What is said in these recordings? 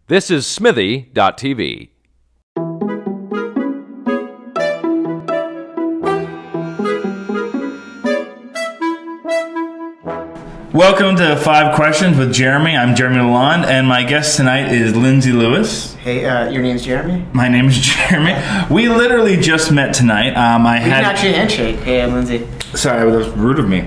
This is Smithy.tv. Welcome to 5 Questions with Jeremy. I'm Jeremy Lalonde, and my guest tonight is Lindsay Lewis. Hey, your name's Jeremy? My name is Jeremy. We literally just met tonight. We didn't actually handshake. Hey, I'm Lindsay. Sorry, that was rude of me.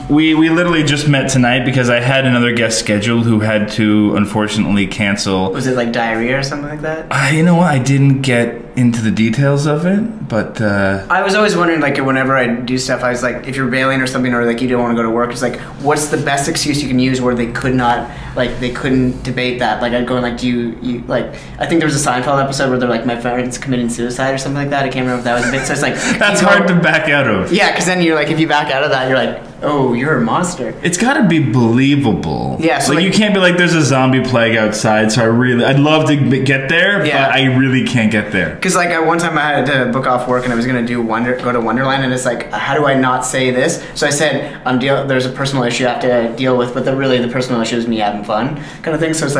We literally just met tonight because I had another guest scheduled who had to unfortunately cancel. Was it like diarrhea or something like that? You know what? I didn't get into the details of it, but I was always wondering, like, whenever I do stuff, I was like, if you're bailing or something, or like you don't want to go to work, it's like, what's the best excuse you can use where they could not, like, they couldn't debate that? Like, I'd go and like, do you like? I think there was a Seinfeld episode where they're like, my friend's committing suicide or something like that. I can't remember if that was a bit. So it's like that's hard to back out of. Yeah, because then you're like, if you back out of that, you're like, oh, you're a monster. It's got to be believable. Yeah, so like you can't be like, there's a zombie plague outside, so I'd love to get there, yeah, but I really can't get there. Because like one time I had to book off work and I was gonna go to Wonderland, and it's like, how do I not say this? So I said, there's a personal issue I have to deal with, but really the personal issue is me having fun, kind of thing. So it's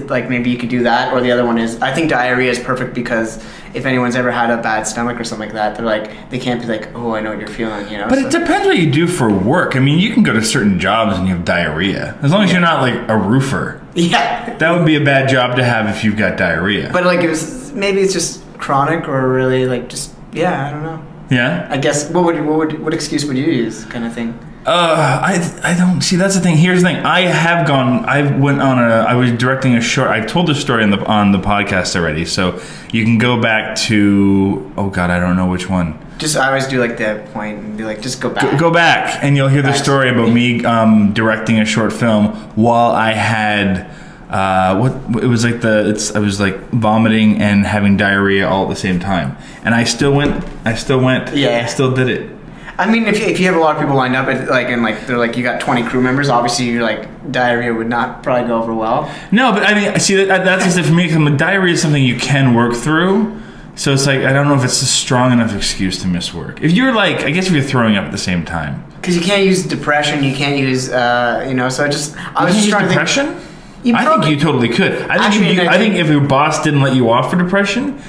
like, maybe you could do that, or the other one is, I think diarrhea is perfect because if anyone's ever had a bad stomach or something like that, they're like, they can't be like, oh, I know what you're feeling, you know. But it depends what you do for work. I mean, you can go to certain jobs and you have diarrhea, as long as you're not like a roofer. Yeah, that would be a bad job to have if you've got diarrhea. But like, maybe it's just chronic, or really like just, yeah, I don't know. Yeah, I guess what excuse would you use, kind of thing? I don't see. That's the thing. Here's the thing. I was directing a short. I've told this story on the podcast already, so you can go back to. Oh God, I don't know which one. I always do like the point and be like, just go back. Go back, and you'll hear the story about me directing a short film while I had. I was like vomiting and having diarrhea all at the same time, and I still went. Yeah, I still did it. I mean, if you have a lot of people lined up, and they're like, you got 20 crew members, obviously you're like, diarrhea would not probably go over well. No, but I mean, see, that's just it for me, because diarrhea is something you can work through. So it's like, I don't know if it's a strong enough excuse to miss work. If you're like, I guess if you're throwing up at the same time. Because you can't use depression, you can't use, so I was just trying to think. Depression? I think you totally could. I think if your boss didn't let you off for depression,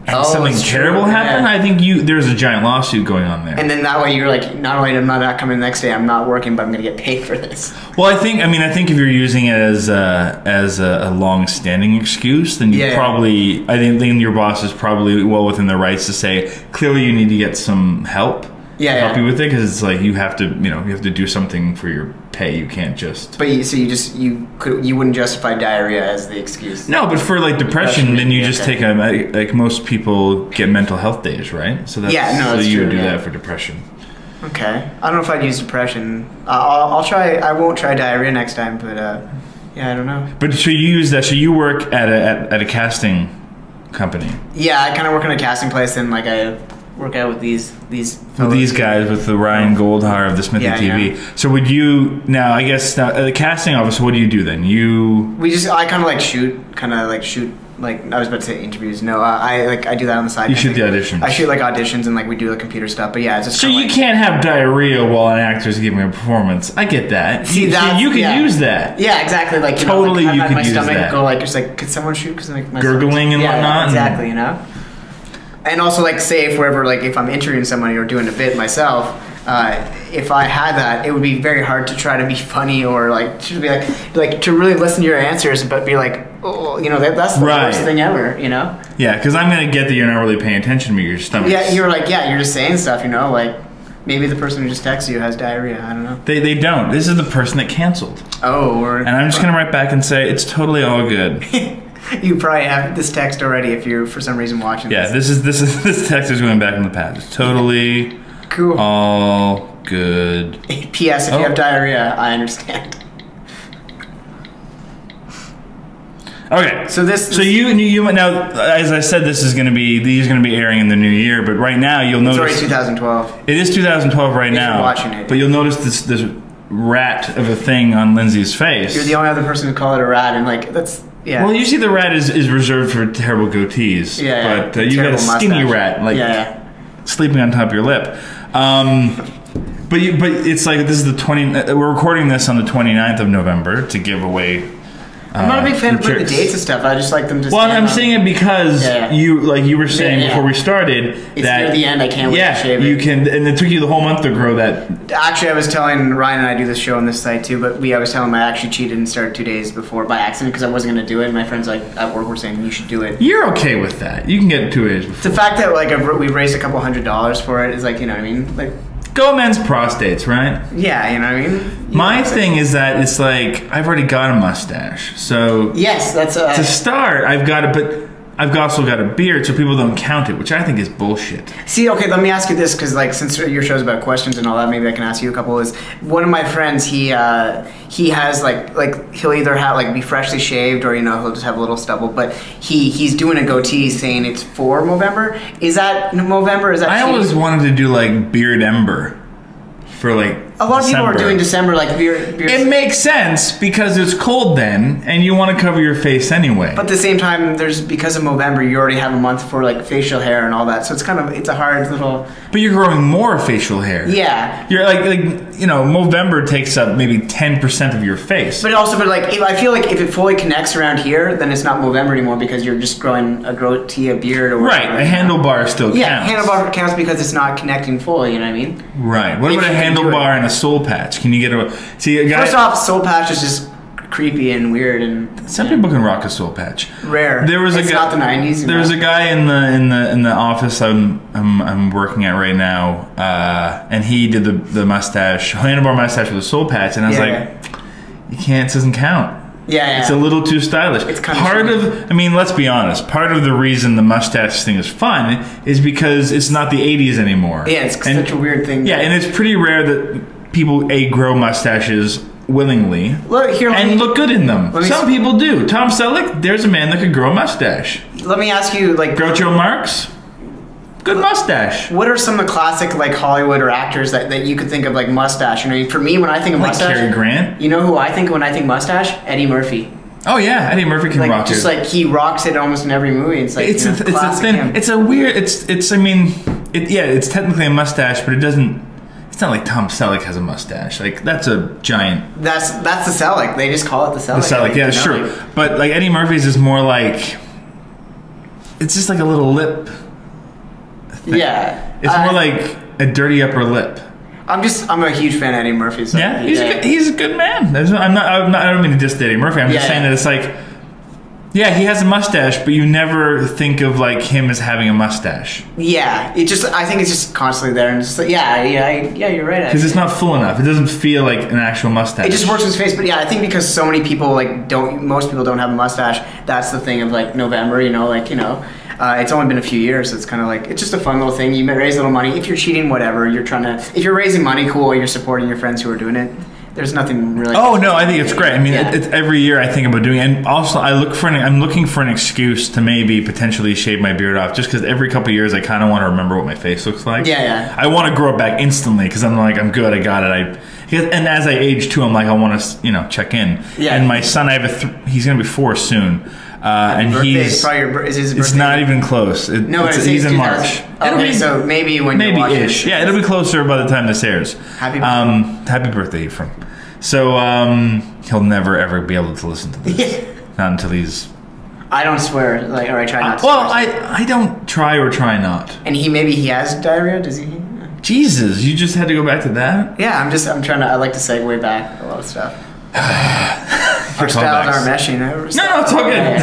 and something terrible happened, yeah, I think there's a giant lawsuit going on there. And then that way you're like, not only am I not coming the next day, I'm not working, but I'm going to get paid for this. Well, I think if you're using it as a long-standing excuse, then I think your boss is probably well within their rights to say, clearly you need to get some help. Yeah, help you with it, because it's like you have to do something for your pay. You can't just. But you wouldn't justify diarrhea as the excuse. No, but for like depression, then you just take like most people get mental health days, right? So that's you would do that for depression. Okay, I don't know if I'd use depression. I'll try. I won't try diarrhea next time, but yeah, I don't know. But so you use that? So you work at a casting company? Yeah, I kind of work in a casting place, and like I work out with these guys, with the Ryan Goldhar of the Smithy TV. Yeah. So would you now? I guess the casting office. What do you do then? I kind of like shoot. Like I was about to say interviews. No, I do that on the side. You shoot the auditions. I shoot like auditions, and like we do the computer stuff. But yeah, it's just so you can't have diarrhea while an actor's giving a performance. I get that. See that you can use that. Yeah, exactly. Like totally, you could use that. My stomach go like, just like, could someone shoot? Because like my gurgling and whatnot. Exactly. You know. And also, like, say if I'm interviewing somebody or doing a bit myself, if I had that, it would be very hard to try to be funny, or like to be like to really listen to your answers, but be like, oh, that's the worst thing ever, Yeah, because I'm gonna get that you're not really paying attention to your stomach. Yeah, you're just saying stuff, like maybe the person who just texted you has diarrhea. I don't know. They don't. This is the person that canceled. Oh, and I'm just gonna write back and say it's totally all good. You probably have this text already if you're for some reason watching this. Yeah, this text is going back in the past. It's totally cool. All good. P.S. If you have diarrhea, I understand. Okay. So you now, as I said, these are going to be airing in the new year, but right now you'll notice it's already 2012. It is 2012 right now. You're watching it. But you'll notice this rat of a thing on Lindsay's face. You're the only other person who call it a rat, and like that's. Yeah. Well, usually the rat is reserved for terrible goatees. Yeah, but you got a skinny rat, like sleeping on top of your lip. But it's like this is the we're recording this on the 29th of November to give away I'm not a big fan of putting the dates and stuff. I just like them to. Well, I'm saying it because you were saying before we started it's that near the end. I can't wait to shave it. You can, and it took you the whole month to grow that. Actually, I was telling Ryan and I do this show on this site too, but I was telling him I actually cheated and started 2 days before by accident because I wasn't going to do it. And my friends like at work were saying you should do it. You're okay with that? You can get 2 days before. The fact that like we've raised a couple $100 for it is like, you know what I mean, like. Go men's prostates, right? Yeah, you know what I mean? My thing is that it's like, I've already got a mustache. So yes, that's to start, but I've also got a beard, so people don't count it, which I think is bullshit. See, okay, let me ask you this, because like since your show's about questions and all that, maybe I can ask you a couple. Is one of my friends, he has like he'll either be freshly shaved or he'll just have a little stubble, but he's doing a goatee saying it's for Movember. Is that Movember? Is that? I always wanted to do like beard ember for like. A lot of people are doing December like beard. It makes sense because it's cold then, and you want to cover your face anyway. But at the same time, because of Movember, you already have a month for like facial hair and all that, so it's a hard little. But you're growing more facial hair. Yeah. You're like Movember takes up maybe 10% of your face. But I feel like if it fully connects around here, then it's not Movember anymore because you're just growing a goatee, a beard, or whatever. Right. A handlebar still counts. Yeah, handlebar counts because it's not connecting fully. You know what I mean? Right. What about a handlebar and a soul patch? Can you get a guy? First off, soul patch is just creepy and weird, and some people can rock a soul patch. Rare. There was it's not the 90s. There was a guy in the office I'm working at right now, and he did the mustache, handlebar mustache with a soul patch, and I was like, you can't. It doesn't count. Yeah, it's a little too stylish. It's kind of let's be honest. Part of the reason the mustache thing is fun is because it's not the 80s anymore. Yeah, it's such a weird thing. Yeah, and it's pretty rare that people grow mustaches willingly and look good in them. Some people do. Tom Selleck, there's a man that could grow a mustache. Let me ask you, Groucho Marx, good mustache. What are some of the classic Hollywood or actors that you could think of mustache? For me, when I think of mustache, Cary Grant. You know who I think when I think mustache? Eddie Murphy. Oh yeah, Eddie Murphy can rock it. Just he rocks it almost in every movie. It's it's a weird. It's technically a mustache, but it doesn't. It's not like Tom Selleck has a mustache. That's a giant. That's the Selleck. They just call it the Selleck. The Selleck, yeah, sure. But Eddie Murphy's is more like. It's just like a little lip. Thing. Yeah. It's more like a dirty upper lip. I'm a huge fan of Eddie Murphy. So yeah, he's a good man. I don't mean to diss Eddie Murphy. I'm just saying that it's yeah, he has a mustache, but you never think of him as having a mustache. Yeah, I think it's just constantly there, and just yeah, you're right. Because it's not full enough. It doesn't feel like an actual mustache. It just works with his face, but yeah, I think because so many people most people don't have a mustache. That's the thing of November, it's only been a few years, so it's kind of it's just a fun little thing. You raise a little money. If you're cheating, whatever. If you're raising money, cool. You're supporting your friends who are doing it. There's nothing really. Oh no, I think it's great. I mean, it's every year I think about doing it. And also I'm looking for an excuse to maybe potentially shave my beard off, just because every couple of years I kind of want to remember what my face looks like. Yeah. I want to grow it back instantly because I'm I'm good, I got it. And as I age too, I'm I want to check in. Yeah. And my son, he's gonna be 4 soon. And is his birthday? It's not even close. He's in March. Okay, so maybe when you're watching ish. Yeah, it'll be closer by the time this airs. Happy birthday. Happy birthday, Ephraim. So he'll never ever be able to listen to this. Not until he's. I don't swear, or I try not to. Well, I don't try or try not. And maybe he has diarrhea. Does he? Jesus, you just had to go back to that? Yeah, I'm trying to. I like to segue back a lot of stuff. Our styles aren't meshing. No, it's all good.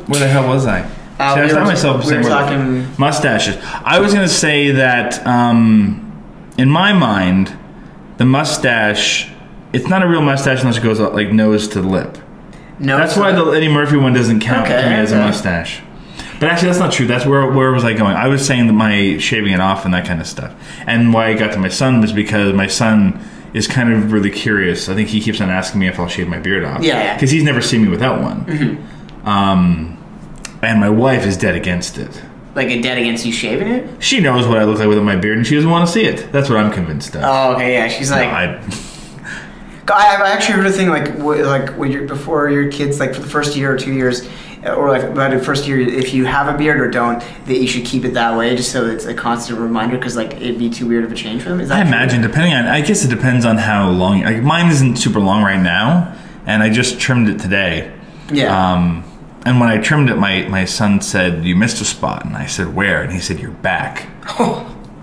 Where the hell was I? I found myself saying talking mustaches. I was going to say that in my mind, the mustache, it's not a real mustache unless it goes nose to lip. No, that's why the Eddie Murphy one doesn't count to me as a mustache. But actually, that's not true. That's where was I going? I was saying that my shaving it off and that kind of stuff. And why I got to my son was because my son is kind of really curious. I think he keeps on asking me if I'll shave my beard off. Yeah. Because he's never seen me without one. Mm-hmm. And my wife is dead against it. Dead against you shaving it? She knows what I look like without my beard, and she doesn't want to see it. That's what I'm convinced of. Oh, okay, yeah. She's I actually heard a thing when you're before your kids, for the first year or 2 years, or about the first year, if you have a beard or don't, that you should keep it that way, just so it's a constant reminder, because it'd be too weird of a change for them. Is that I imagine, depending on, I guess it depends on how long. Mine isn't super long right now, and I just trimmed it today. Yeah. And when I trimmed it, my son said, "You missed a spot," and I said, "Where?" And he said, "Your back."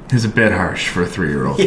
He's a bit harsh for a 3-year-old.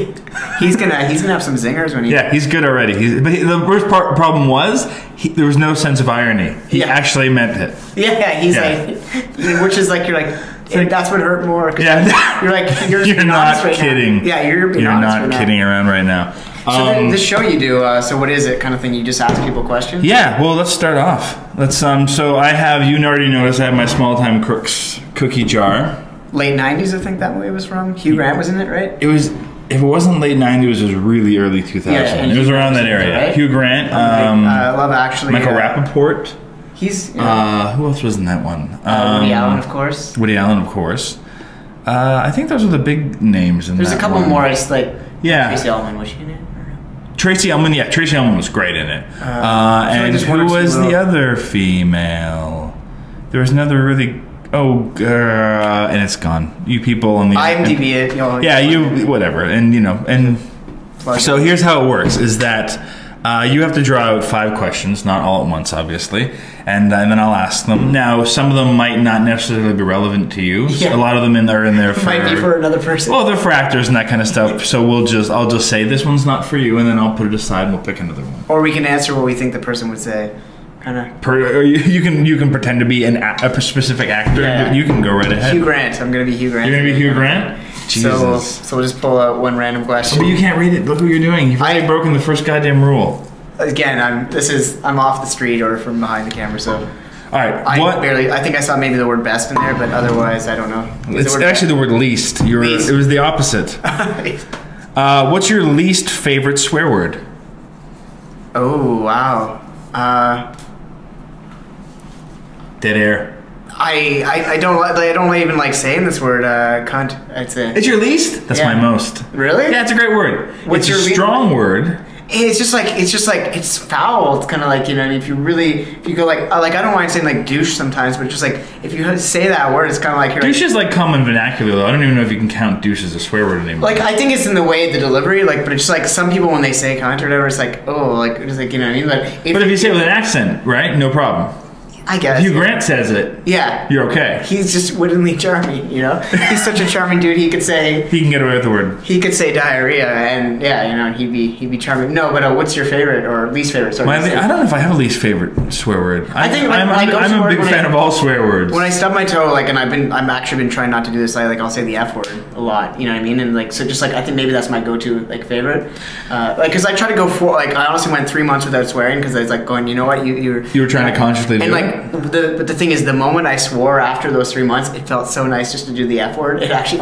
He's gonna have some zingers when he. Yeah, he's good already. The worst problem was there was no sense of irony. He actually meant it. Yeah, he's like, which is like you're like that's what hurt more. Yeah, you're like you're not kidding. Yeah, you're not kidding around right now. So the show you do, so what is it? Kind of thing you just ask people questions? Yeah, well, let's start off. Let's so I have, you already noticed I have my Small Time Crooks cookie jar. Late 90s, I think that movie was from. Hugh Grant was in it, right? It was, if it wasn't late 90s, it was really early 2000. Yeah, it was around that area. Right? Hugh Grant, Love Actually. Michael Rappaport. He's who else was in that one? Woody Allen, of course. Woody Allen, of course. I think those are the big names in There's that a couple one. more. It's like Tracy Yeah. Ullman, was she in it? Tracy Ullman, yeah, Tracy Ullman was great in it. And who was the other female? There was another really, and it's gone. You people on the IMDb it. Whatever, and so here's how it works: is that you have to draw out 5 questions, not all at once, obviously, and then I'll ask them. Now, some of them might not necessarily be relevant to you. Yeah. A lot of them are in there for might be for another person. Well, they're for actors and that kind of stuff. So I'll just say this one's not for you, and then I'll put it aside and we'll pick another one. Or we can answer what we think the person would say. Kind of. Or you can pretend to be a specific actor. Yeah. You can go right ahead. Hugh Grant. I'm gonna be Hugh Grant. You're gonna be Hugh Grant. Jesus. So we'll just pull out one random question. But you can't read it. Look what you're doing. You've already broken the first goddamn rule. Again, I'm off the street or from behind the camera, so. All right. I think I saw maybe the word best in there, but otherwise I don't know. It's actually the word least. Least. It was the opposite. What's your least favorite swear word? Oh wow. Dead air. I don't even like saying this word. Cunt. I'd say. It's your least? That's my most. Really? Yeah, it's a great word. What's it's a strong word. It's just like it's foul. It's kind of like, if you go like I don't mind saying like douche sometimes, but just like if you say that word, it's kind of like you're douche is like common vernacular though. I don't even know if you can count douche as a swear word anymore. Like I think it's in the way the delivery, like, but it's just like some people when they say cunt or whatever, it's like it's like what I mean. But if you say it with an accent, right? No problem. I guess. Hugh Grant says it. Yeah. You're okay. He's just wittingly charming, He's such a charming dude. He can get away with the word. He could say diarrhea, and and he'd be charming. No, but what's your favorite or least favorite? Sorry, I don't know if I have a least favorite swear word. I think I'm a big fan of all swear words. When I stub my toe, and I'm actually been trying not to do this. I'll say the F word a lot. You know what I mean? And so just I think maybe that's my go-to favorite. Because I try to go for I honestly went 3 months without swearing because I was going, you know what, you were trying to consciously do it. But the thing is, the moment I swore after those 3 months, it felt so nice just to do the F word. It actually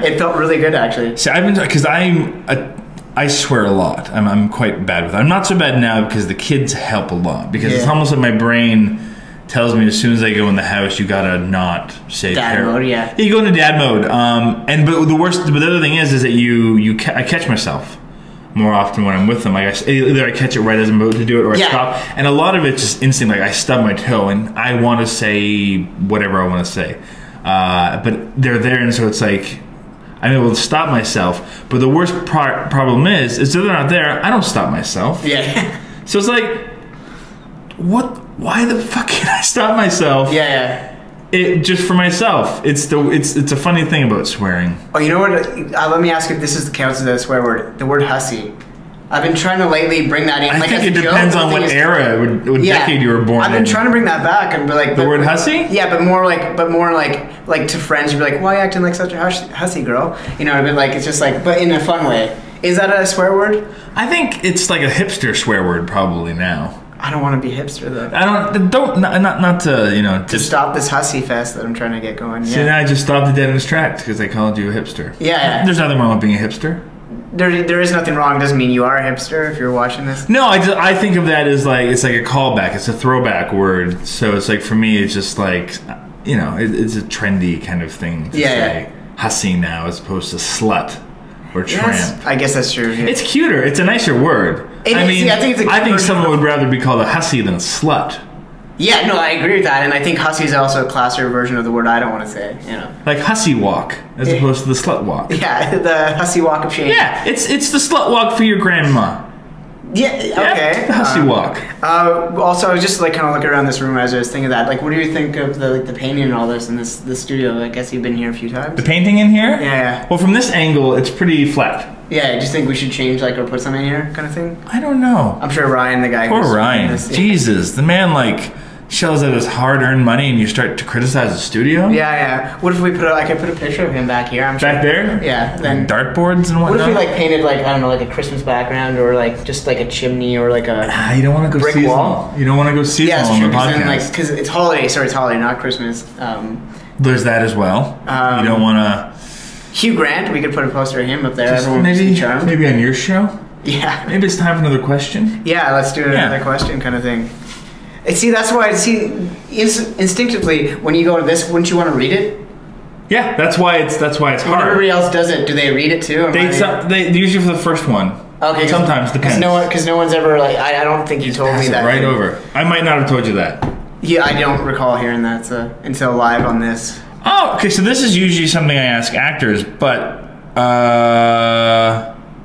it felt really good actually. See, because I swear a lot. I'm quite bad with it. I'm not so bad now because the kids help a lot. Because it's almost like my brain tells me as soon as I go in the house, you gotta not say dad mode. Yeah, you go into dad mode. But the other thing is that I catch myself more often when I'm with them. Either I catch it right as I'm about to do it, or I stop. And a lot of it's just instinct. Like I stub my toe, and I want to say whatever I want to say, but they're there, and so it's like I'm able to stop myself. But the worst problem is if they're not there, I don't stop myself. Yeah. So it's like, what? Why the fuck can I stop myself? Yeah. It just for myself. It's a funny thing about swearing. Oh, you know what? Let me ask if this counts as a swear word. The word hussy. I've been trying to lately bring that in. I think it depends on what era, what decade you were born in. I've been trying to bring that back and be like the word hussy. Yeah, but more like to friends, you'd be like, "Why are you acting like such a hussy girl?" A bit like it's just like, but in a fun way. Is that a swear word? I think it's like a hipster swear word probably now. I don't want to be hipster though. Not to stop this hussy fest that I'm trying to get going. So now I just stopped it dead in its tracks because they called you a hipster. Yeah. There's nothing wrong with being a hipster. There is nothing wrong. It doesn't mean you are a hipster if you're watching this. No, I think of that as it's like a callback. It's a throwback word. So it's like for me, it's just like it's a trendy kind of thing to say hussy now as opposed to slut or tramp. Yes, I guess that's true. Yeah. It's cuter. It's a nicer word. I think someone would rather be called a hussy than a slut. Yeah, no, I agree with that, and I think hussy is also a classier version of the word I don't want to say. Like hussy walk as opposed to the slut walk. Yeah, the hussy walk of shame. Yeah, it's the slut walk for your grandma. Yeah. Okay. The house you walk. Also, I was just like kind of looking around this room as I was thinking of that. Like, what do you think of the painting and all this in this studio? I guess you've been here a few times. The painting in here? Yeah. Well, from this angle, it's pretty flat. Yeah. Do you think we should change like or put something in here, kind of thing? I don't know. I'm sure Ryan, the guy. Poor who's Ryan. this- Jesus, the man like shells out his hard-earned money, and you start to criticize the studio. Yeah. What if we put? I could put a picture of him back here. I'm sure. Back there. Yeah. Then. Dartboards and What whatnot. if we like painted like I don't know like a Christmas background or like just like a chimney or like a You don't want to go brick seasonal. wall? You don't want to go seasonal yeah, it's on true the podcast. because it's holiday. Sorry, it's holiday, not Christmas. There's that as well. You don't want to. Hugh Grant, we could put a poster of him up there. Everyone would be charmed. Maybe on your show. Yeah. Maybe it's time for another question. Yeah, let's do another question kind of thing. And see, that's why instinctively when you go to this, wouldn't you want to read it? Yeah, that's why it's When hard. everybody else does it, do they read it too? Or They usually for the first one. okay. Sometimes depends. Because no one's ever like I don't think you told Pass me it that. right over. I might not have told you that. Yeah, I don't recall hearing that until live on this. Oh, okay. So this is usually something I ask actors, but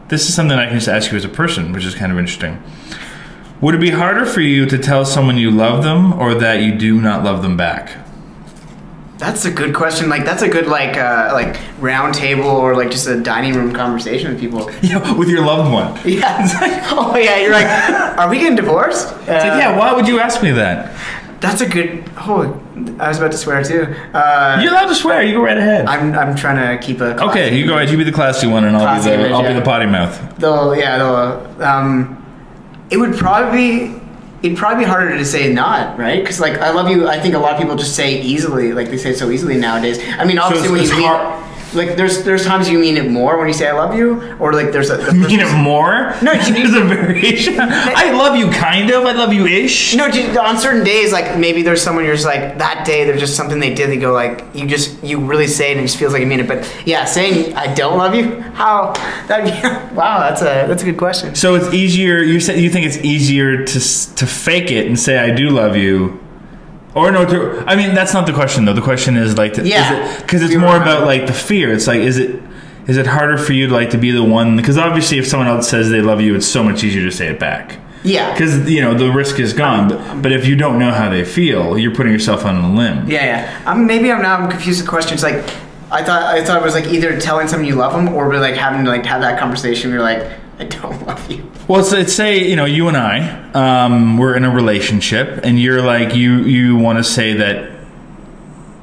this is something I can just ask you as a person, which is kind of interesting. Would it be harder for you to tell someone you love them or that you do not love them back? That's a good question. Like that's a good like round table or like just a dining room conversation with people. Yeah, with your loved one. Yeah. It's like, oh yeah, you're like, are we getting divorced? It's like, yeah, why would you ask me that? That's a good. Oh, I was about to swear too. You're allowed to swear. You go right ahead. I'm trying to keep a. Okay, you go ahead. You be the classy one, and I'll be the potty mouth. Though, it would probably it'd probably be harder to say not, right? Because like I love you. I think a lot of people just say easily, like they say it so easily nowadays. I mean, obviously when you mean. Like there's times you mean it more when you say I love you, or like there's a mean it more. No, there's a variation. I love you, kind of. I love you ish. No, on certain days, like maybe there's someone you're just like that day. There's just something they did. They go like you really say it and it just feels like you mean it. But yeah, saying I don't love you, how that? Wow, that's a good question. So it's easier. You think it's easier to fake it and say I do love you. Or no, I mean that's not the question though. The question is like, because it's more about like the fear. It's like, is it harder for you to like to be the one? Because obviously, if someone else says they love you, it's so much easier to say it back. Yeah. Because the risk is gone. But if you don't know how they feel, you're putting yourself on a limb. Yeah. Maybe I'm confused with questions. Like, I thought it was like either telling someone you love them or like having to like have that conversation where you're like, I don't love you. Well, it's say you and I, we're in a relationship, and you're like you want to say that,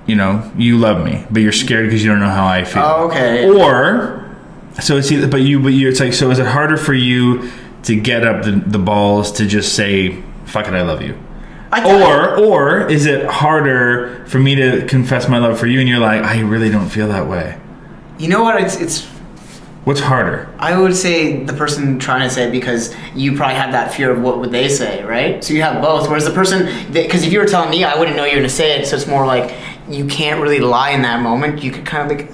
you love me, but you're scared because you don't know how I feel. Oh, okay. Or so it's either, but it's like, so is it harder for you to get up the balls to just say fuck it, I love you? Or is it harder for me to confess my love for you, and you're like, I really don't feel that way? You know what? It's. What's harder? I would say the person trying to say it because you probably have that fear of what would they say, right? So you have both. Whereas the person, because if you were telling me, I wouldn't know you were going to say it. So it's more like you can't really lie in that moment. You could kind of like,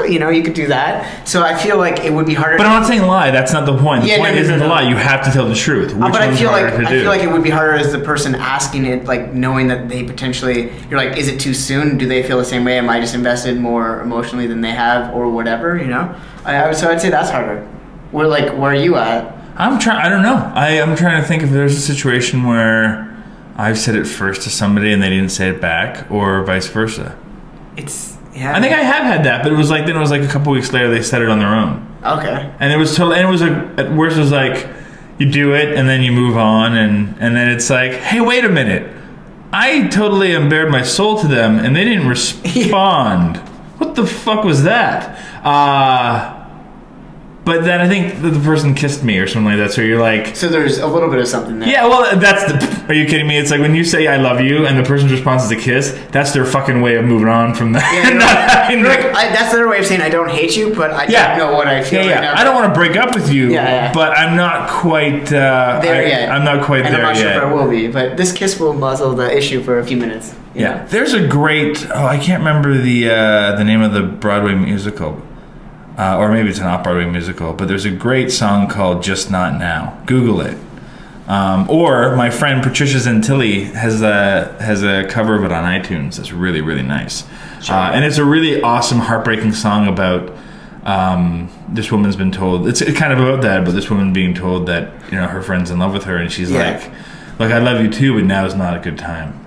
you could do that. So I feel like it would be harder. But I'm not saying lie. That's not the point. The point isn't to lie. You have to tell the truth. Which but I feel like it would be harder as the person asking it, like knowing that they potentially, you're like, is it too soon? Do they feel the same way? Am I just invested more emotionally than they have, or whatever? So I'd say that's harder. Where are you at? I don't know. I'm trying to think if there's a situation where I've said it first to somebody and they didn't say it back, or vice versa. I think I have had that, but it was like a couple weeks later they said it on their own. Okay. And it was totally. And it was like at worst it was like you do it and then you move on, and then it's like, hey, wait a minute, I totally unbared my soul to them and they didn't respond. What the fuck was that? But then I think that the person kissed me or something like that. So you're like... So there's a little bit of something there. Yeah, well, that's the... Are you kidding me? It's like when you say I love you and the person's response is a kiss, that's their fucking way of moving on from that. Yeah, that's their way of saying I don't hate you, but I don't know what I feel right now. I don't want to break up with you, but I'm not quite... there yet. I'm not quite there yet. And I'm not sure if I will be, but this kiss will muzzle the issue for a few minutes. Yeah. There's a great... Oh, I can't remember the name of the Broadway musical. Or maybe it's an off-Broadway musical, but there's a great song called Just Not Now. Google it. Or my friend Patricia Zentilli has a cover of it on iTunes that's really, really nice. And it's a really awesome, heartbreaking song about this woman's been told, it's kind of about that, but this woman being told that, you know, her friend's in love with her, and she's like, look, I love you too, but now is not a good time.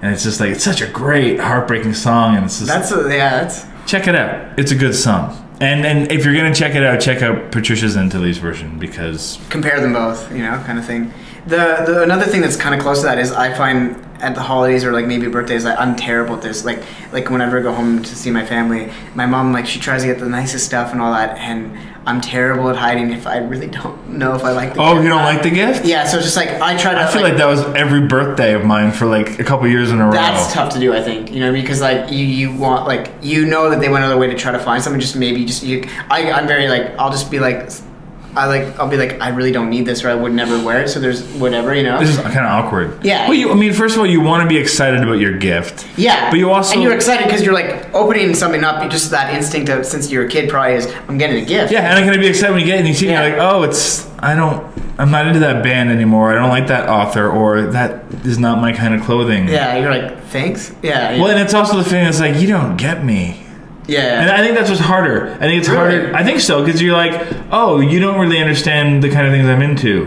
And it's just like, it's such a great, heartbreaking song, and it's just... Check it out. It's a good song. And if you're gonna check it out, check out Patricia Zentili's version, because... Compare them both, you know, kind of thing. The another thing that's kind of close to that is I find at the holidays or like maybe birthdays, like, I'm terrible at this. Like whenever I go home to see my family, my mom, like, she tries to get the nicest stuff and all that, and I'm terrible at hiding if I really don't know if I like the gift. Oh, you don't like the gift? Yeah, so it's just like I try to... I feel like that was every birthday of mine for like a couple years in a row. That's tough to do, I think, you know, because like you want, like, you know that they went another way to try to find something, just maybe just I'm very like, I'll just be like... I'll be like, I really don't need this, or I would never wear it, so there's whatever, you know? This is kind of awkward. Yeah. Well, I mean, first of all, you want to be excited about your gift. Yeah. But you also... And you're excited because you're, like, opening something up, just that instinct of, since you're a kid, probably is, I'm getting a gift. Yeah, and I'm going to be excited when you get it, and you see it, and you're like, oh, I'm not into that band anymore, I don't like that author, or that is not my kind of clothing. Yeah, you're like, thanks? Yeah. Well, and it's also the thing that's like, you don't get me. Yeah. And I think that's what's harder. I think it's harder. I think so, because you're like, oh, you don't really understand the kind of things I'm into.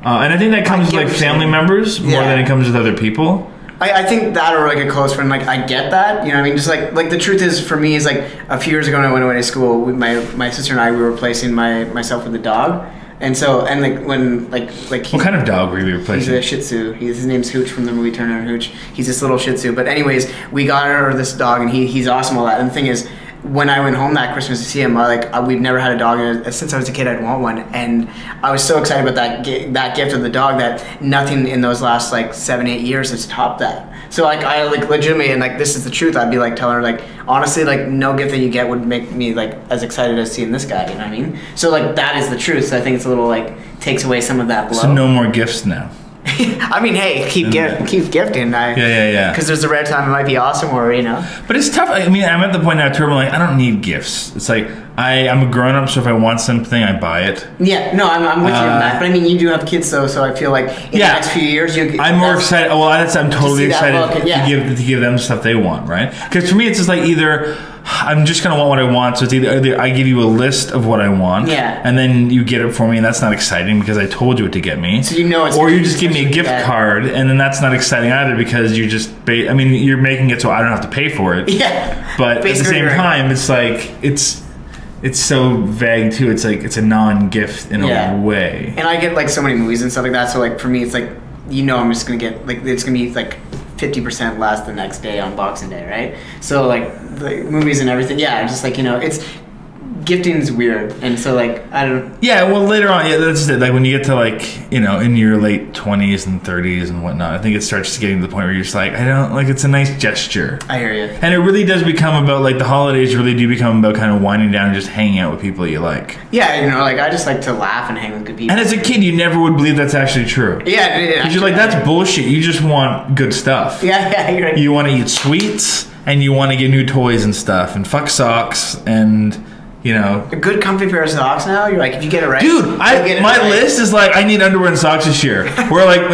And I think that comes with like family members more than it comes with other people. I think that, or like a close friend, like I get that, you know what I mean? Just like the truth is for me is like a few years ago when I went away to school, my sister and I, we were replacing myself with a dog. And so, and like when like what kind of dog were you replacing? He's a Shih Tzu. His name's Hooch from the movie Turner and Hooch. He's this little Shih Tzu. But anyways, we got her this dog, and he's awesome. All that. And the thing is, when I went home that Christmas to see him, we've never had a dog, and since I was a kid, I'd want one. And I was so excited about that gift of the dog that nothing in those last like 7-8 years has topped that. So like I like legitimately, and like this is the truth, I'd be like telling her like honestly, like no gift that you get would make me like as excited as seeing this guy, you know what I mean? So like that is the truth. So I think it's a little like takes away some of that blow. So no more gifts now. I mean, hey, keep gifting. Yeah. Because there's a rare time it might be awesome, or you know. But it's tough. I mean, I'm at the point now too where I'm like, I don't need gifts. It's like I'm a grown up, so if I want something, I buy it. Yeah, no, I'm with you on that. But I mean, you do have kids, though, so I feel like in the next few years, I'm more excited. Well, I'm totally excited to give them stuff they want, right? Because for me, it's just like either I'm just gonna want what I want, so it's either I give you a list of what I want, and then you get it for me, and that's not exciting because I told you what to get me. So you know, or you just give me a gift card, and then that's not exciting either because you just I mean, you're making it so I don't have to pay for it. Yeah. But at the same time, it's like it's so vague too. It's like it's a non-gift in a way. And I get like so many movies and stuff like that. So like for me, it's like I'm just gonna get like it's gonna be like 50% less the next day on Boxing Day, right? So like the movies and everything, just like it's gifting is weird, and so like I don't. Yeah, well later on, that's it. Like when you get to like in your late 20s and 30s and whatnot, I think it starts getting to the point where you're just like, I don't like. It's a nice gesture. I hear you. And it really does become about like the holidays. Really do become about kind of winding down and just hanging out with people you like. Yeah, like I just like to laugh and hang with good people. And as a kid, you never would believe that's actually true. Yeah, because you're like, that's bullshit. You just want good stuff. Yeah, you're right. You want to eat sweets and you want to get new toys and stuff and fuck socks and. A good comfy pair of socks now. You're like, if you get it right, dude. My list is like, I need underwear and socks this year. Where like,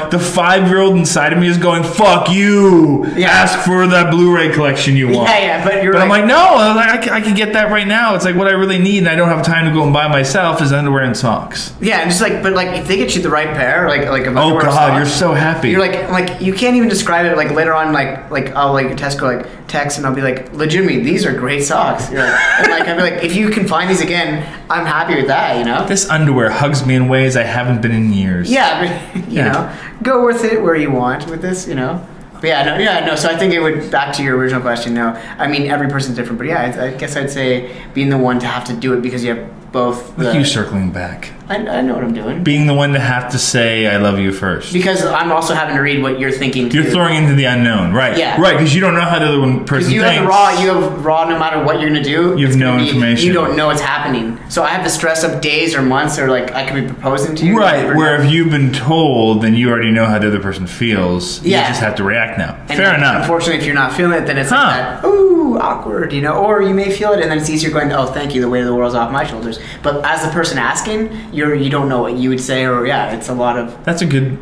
the 5-year-old inside of me is going, "Fuck you." Yeah. Ask for that Blu-ray collection you want. Yeah, but I'm like, no, I can get that right now. It's like what I really need, and I don't have time to go and buy myself is underwear and socks. Yeah, and just like, but like, if they get you the right pair, like oh god, socks, you're so happy. You're like, you can't even describe it. Like later on, like I'll like Tesco text and I'll be like, legitimately, these are great socks. You're like, and like I'll be like, if you can find these again, I'm happy with that, This underwear hugs me in ways I haven't been in years. Yeah, but, you know, go with it where you want with this, But no, so I think it would, back to your original question, no. I mean, every person's different, but I guess I'd say being the one to have to do it because you have both. Look, you circling back. I know what I'm doing. Being the one to have to say I love you first. Because I'm also having to read what you're thinking too. You're throwing into the unknown, right? Yeah. Right, because you don't know how the other person thinks. You have raw no matter what you're going to do. You have no information. You don't know what's happening. So I have the stress of days or months or like I could be proposing to you. Right, where if you've been told, then you already know how the other person feels. Yeah. You just have to react now. And fair enough. Unfortunately, if you're not feeling it, then it's like that, ooh, awkward, Or you may feel it and then it's easier going, oh, thank you, the weight of the world's off my shoulders. But as the person asking, you don't know what you would say, or it's a lot of. That's a good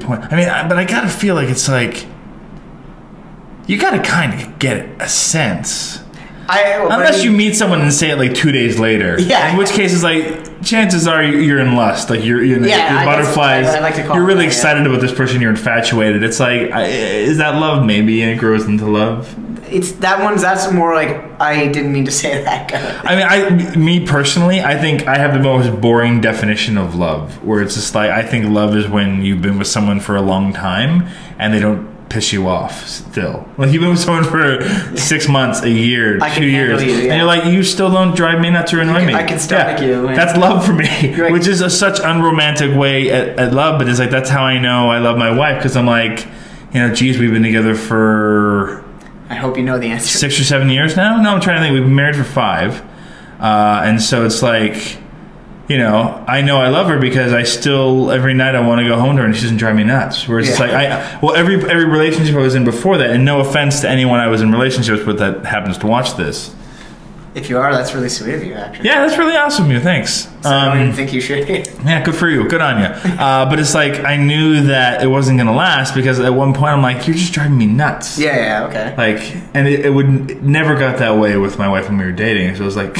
point. I mean, but I gotta feel like it's like you gotta kind of get a sense. Unless you meet someone and say it like 2 days later. Yeah. In which case, it's like, chances are you're in lust. Like, you're butterflies. I like to call you're really that, excited about this person. You're infatuated. It's like, is that love? Maybe, and it grows into love. That's more like, I didn't mean to say that. I mean, me personally, I think I have the most boring definition of love, where it's just like, I think love is when you've been with someone for a long time and they don't piss you off still. Like, you've been with someone for 6 months, a year, 2 years, and you're like, you still don't drive me nuts or annoy me. I can stomach you. Man. That's love for me, like, which is such unromantic way at love, but it's like, that's how I know I love my wife, because I'm like, geez, we've been together for... I hope you know the answer. 6 or 7 years now? No, I'm trying to think. We've been married for 5. And so it's like, I know I love her because I still, every night I want to go home to her and she doesn't drive me nuts. Whereas it's like, every relationship I was in before that, and no offense to anyone I was in relationships with that happens to watch this. If you are, that's really sweet of you, actually. Yeah, that's really awesome of you. Thanks. So I don't even think you should. Yeah, good for you. Good on you. But it's like, I knew that it wasn't going to last, because at one point I'm like, you're just driving me nuts. Yeah, okay. Like, and it never got that way with my wife when we were dating. So it was like,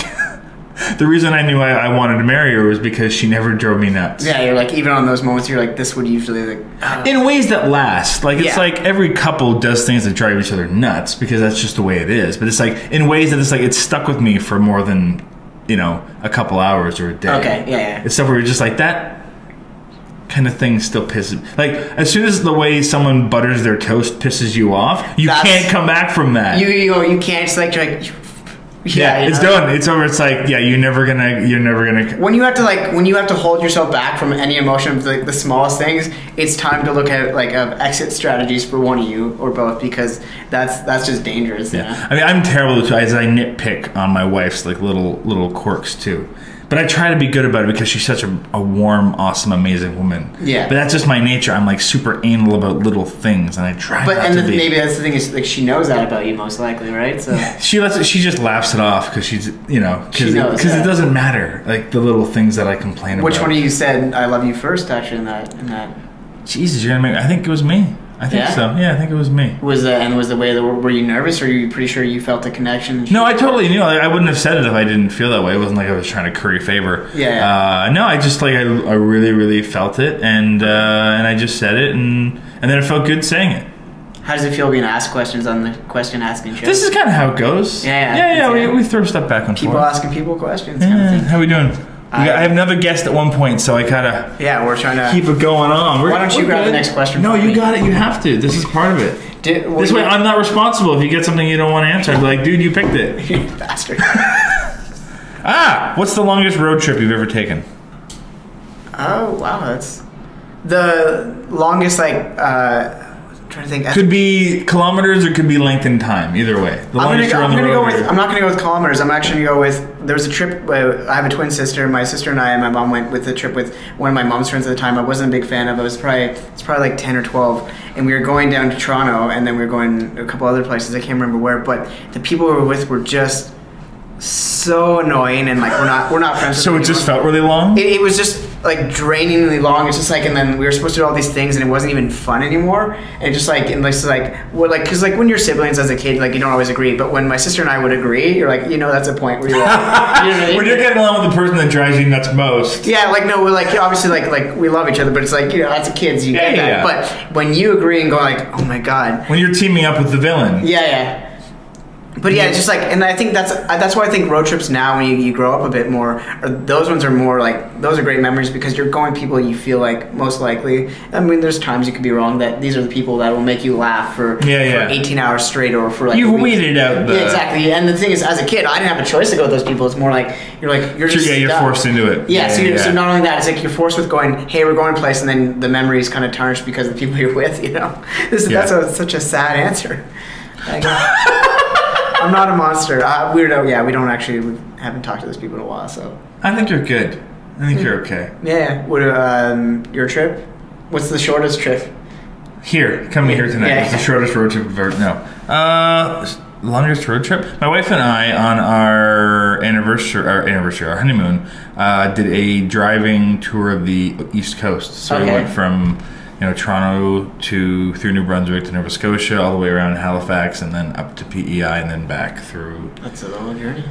the reason I knew I wanted to marry her was because she never drove me nuts. Yeah, you're like, even on those moments, you're like, this would usually like... In ways that last. Like, it's like every couple does things that drive each other nuts, because that's just the way it is. But it's like, in ways that it's like, it's stuck with me for more than, a couple hours or a day. Okay, yeah. It's stuff where you're just like, that kind of thing still pisses... Like, as soon as the way someone butters their toast pisses you off, you can't come back from that. You can't, it's like, you're like... Yeah, it's done. It's over. It's like, you're never gonna. When you have to hold yourself back from any emotion of the smallest things, it's time to look at exit strategies for one of you or both, because that's just dangerous. Yeah, I mean, I'm terrible as I nitpick on my wife's little quirks too. But I try to be good about it because she's such a warm, awesome, amazing woman. Yeah. But that's just my nature. I'm like super anal about little things, and I try not to be. Maybe that's the thing, is like, she knows that about you most likely, right? So she just laughs it off because she's because it doesn't matter, like the little things that I complain about. Which one of you said "I love you" first? Actually, in that. Jesus, you're gonna make. I think it was me. I think so. Yeah, I think it was me. Was the way were you nervous, or were you pretty sure you felt a connection? No, I totally knew. I wouldn't have said it if I didn't feel that way. It wasn't like I was trying to curry favor. Yeah. No, I just I really, really felt it, and I just said it, and then it felt good saying it. How does it feel being asked questions on the question asking show? This is kind of how it goes. Yeah. We throw stuff back and forth. People asking people questions. Yeah. Kind of thing. How we doing? I have another guest at one point, so I gotta we're trying to keep it going on. Why don't you grab the next question? No, you got it. You have to. This is part of it. This way, I'm not responsible if you get something you don't want to answer. I'd be like, dude, you picked it. You bastard. What's the longest road trip you've ever taken? Oh wow, that's the longest. I'm trying to think. Could be kilometers or could be length in time. Either way, I'm not going to go with kilometers. I'm actually going to go with. There was a trip. I have a twin sister. My sister and I and my mom went with a trip with one of my mom's friends at the time. I wasn't a big fan of. It's probably like 10 or 12, and we were going down to Toronto, and then we were going to a couple other places. I can't remember where, but the people we were with were just so annoying, and like we're not friends with So it just felt really long? It was just like drainingly long. It's just like, and then we were supposed to do all these things, and it wasn't even fun anymore. And just like, and it's like, well, like, because like when you're siblings as a kid, like you don't always agree, but when my sister and I would agree, you're like, that's a point where you're like, you know what I mean? When you're getting along with the person that drives you nuts most. Yeah, like no, we're like obviously like we love each other, but it's like, as a kids you get that. Yeah. But when you agree and go like, oh my god, when you're teaming up with the villain. Yeah. But yeah, it's just like, and I think that's why I think road trips now, when you grow up a bit more, or those ones are more like, those are great memories because you're going with people you feel like most likely. I mean, there's times you could be wrong that these are the people that will make you laugh for 18 hours straight, or for like you've weeded out the... Yeah, exactly. And the thing is, as a kid, I didn't have a choice to go with those people. It's more like you're just you're forced into it. Yeah, so not only that, it's like you're forced with going, hey, we're going to a place, and then the memories kind of tarnished because of the people you're with. That's such a sad answer. I'm not a monster. Weirdo. Yeah, we haven't talked to those people in a while, so. I think you're good. I think you're okay. Yeah. What, your trip? What's the shortest trip? Coming here tonight. Yeah. It's the shortest road trip I've ever, longest road trip? My wife and I, on our honeymoon, did a driving tour of the East Coast. So we went from Toronto through New Brunswick to Nova Scotia, all the way around Halifax, and then up to PEI, and then back through. That's a long journey.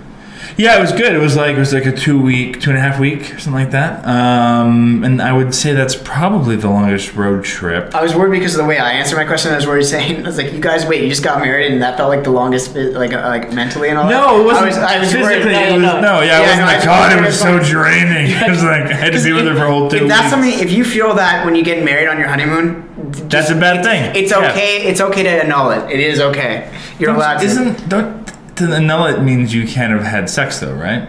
Yeah, it was good. It was like a 2.5 week, something like that. And I would say that's probably the longest road trip. I was worried because of the way I answered my question. I was worried saying, I was like, you guys, wait, you just got married, and that felt like the longest, like mentally and all that. No, it wasn't. I was physically. It was so draining. It was like I had to be with her for a whole 2 weeks. That's something. If you feel that when you get married on your honeymoon, that's a bad thing. It's okay. Yeah. It's okay to annul it. It is okay. You're allowed to. To annul it means you can't have had sex, though, right?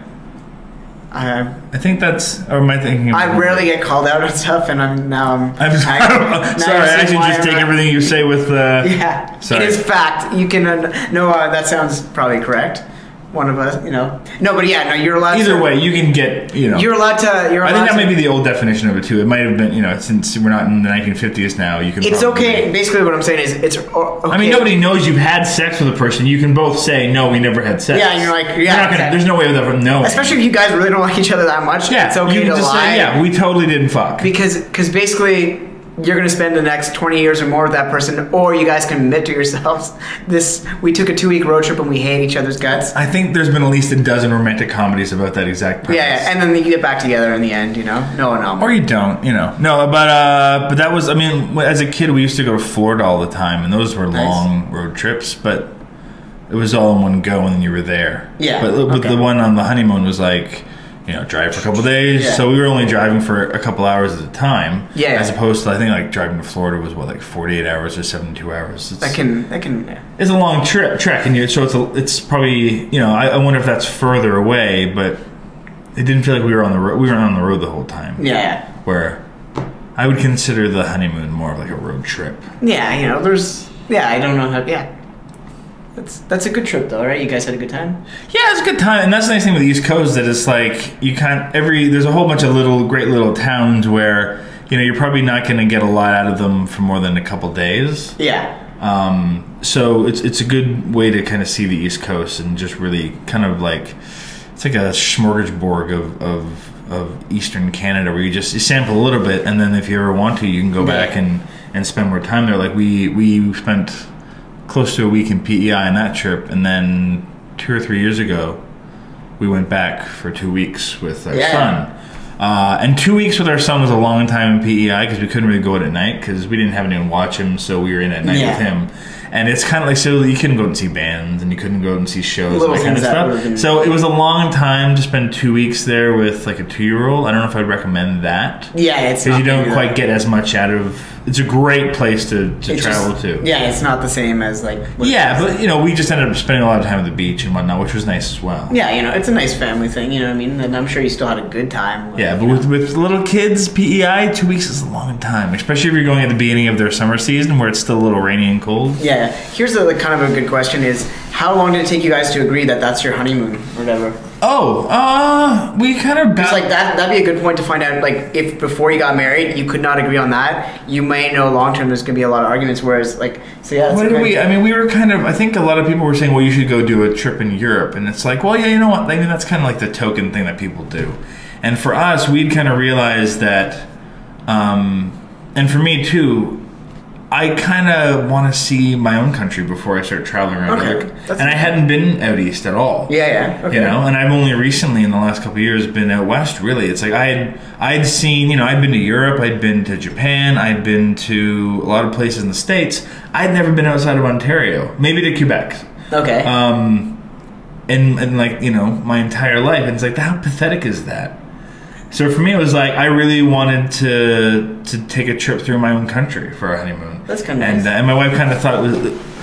I think that's. Or am I thinking? I rarely get called out on stuff, and I'm sorry. I should just take everything you say with. Yeah, sorry. It is fact. You can. That sounds probably correct. One of us, No, but you're allowed. Either way, you can get. You're allowed to. I think that may be the old definition of it too. It might have been. Since we're not in the 1950s now, you can. It's okay. Basically, what I'm saying is, it's okay. I mean, nobody knows you've had sex with a person. You can both say, "No, we never had sex." Yeah, and you're like, exactly. There's no way of ever knowing. Especially if you guys really don't like each other that much. Yeah, it's okay you can to just lie. say, "Yeah, we totally didn't fuck." Because basically, you're going to spend the next 20 years or more with that person, or you guys can admit to yourselves, we took a 2-week road trip and we hate each other's guts. I think there's been at least a dozen romantic comedies about that exact premise. Yeah, and then you get back together in the end, No. Or you don't, No, but that was, as a kid, we used to go to Florida all the time, and those were long road trips, but it was all in one go, and then you were there. Yeah. But the one on the honeymoon was like, drive for a couple of days. Yeah. So we were only driving for a couple hours at a time. Yeah. As opposed to, I think, like driving to Florida was 48 hours or 72 hours. That can. It's a long trek, and so it's probably I wonder if that's further away, but it didn't feel like we were on the road. We weren't on the road the whole time. Yeah. Where I would consider the honeymoon more of like a road trip. Yeah, I don't know how. Yeah. That's a good trip though, right? You guys had a good time? Yeah, it's a good time, and that's the nice thing with the East Coast, that it's like there's a whole bunch of great little towns where you're probably not going to get a lot out of them for more than a couple days. Yeah. So it's a good way to kind of see the East Coast and just really kind of like it's like a smorgasbord of Eastern Canada where you sample a little bit, and then if you ever want to, you can go back and spend more time there. Like we spent close to a week in PEI on that trip, and then 2 or 3 years ago we went back for 2 weeks with our son. And 2 weeks with our son was a long time in PEI because we couldn't really go out at night because we didn't have anyone watch him, so we were in at night with him. And it's kind of like, so you couldn't go out and see bands, and you couldn't go out and see shows and that kind of stuff. So it was a long time to spend 2 weeks there with like a 2-year-old. I don't know if I'd recommend that. Yeah, it's because you don't quite get as much out of. It's a great place to travel to. Yeah, it's not the same as like. Yeah, but we just ended up spending a lot of time at the beach and whatnot, which was nice as well. Yeah, it's a nice family thing. You know what I mean? And I'm sure you still had a good time. Yeah, but with little kids, PEI, 2 weeks is a long time, especially if you're going at the beginning of their summer season where it's still a little rainy and cold. Yeah, here's kind of a good question: is how long did it take you guys to agree that that's your honeymoon or whatever? We kind of because like that'd be a good point to find out. Like if before you got married you could not agree on that, you may know long term there's gonna be a lot of arguments. Whereas like what did we? I mean, we were kind of. I think a lot of people were saying, well, you should go do a trip in Europe, and it's like, well, yeah, you know what? I mean, that's kind of like the token thing that people do. And for us, we'd kind of realized that, and for me too. I kind of want to see my own country before I start traveling around. Okay. And I hadn't been out east at all. Yeah. Okay. And I've only recently, in the last couple of years, been out west. Really, it's like I'd seen. I'd been to Europe. I'd been to Japan. I'd been to a lot of places in the States. I'd never been outside of Ontario. Maybe to Quebec. Okay. And like my entire life, and it's like, how pathetic is that? So for me, it was like I really wanted to take a trip through my own country for our honeymoon. That's kind of nice. And my wife kind of thought it was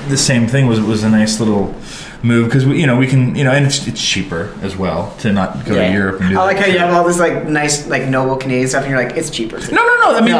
the same thing. Was a nice little move because we can and it's cheaper as well to not go to Europe and do. I like how you have all this like nice like noble Canadian stuff, and you're like, it's cheaper. No. I mean,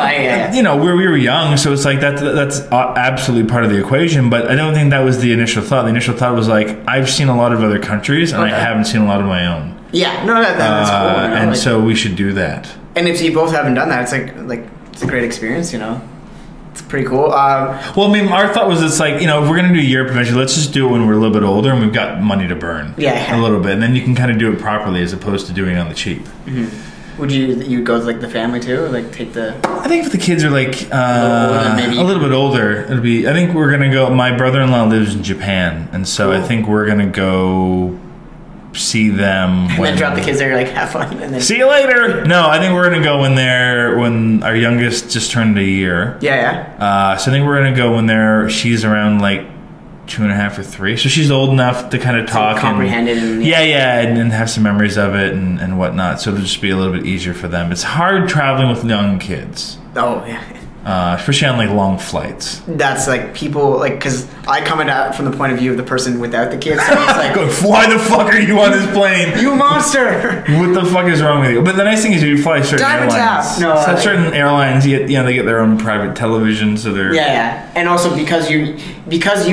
we were young, so it's like that's absolutely part of the equation. But I don't think that was the initial thought. The initial thought was like, I've seen a lot of other countries, and I haven't seen a lot of my own. Yeah, that's cool. And so we should do that. And if you both haven't done that, it's like it's a great experience. It's pretty cool. Well, I mean, our thought was if we're gonna do Europe eventually, let's just do it when we're a little bit older and we've got money to burn. Yeah. A little bit, and then you can kind of do it properly as opposed to doing it on the cheap. Mm-hmm. Would you go with like the family too, or like take the? I think if the kids are like maybe a little bit older, it'll be. I think we're gonna go. My brother-in-law lives in Japan, and so I think we're gonna go see them. And then drop the kids there, like have fun, and then see you later. No, I think we're gonna go when our youngest just turned a year. Yeah. So I think we're gonna go when she's around like 2.5 or 3. So she's old enough to kind of talk and comprehend it. And, and have some memories of it and whatnot. So it'll just be a little bit easier for them. It's hard traveling with young kids. Oh yeah. Especially on like long flights. That's like people like because I come at it from the point of view of the person without the kids. So it's like, why the fuck are you on this plane? You monster! What the fuck is wrong with you? But the nice thing is you fly certain Diamond airlines. Tap. No, certain airlines, they get their own private television, so they're and also because you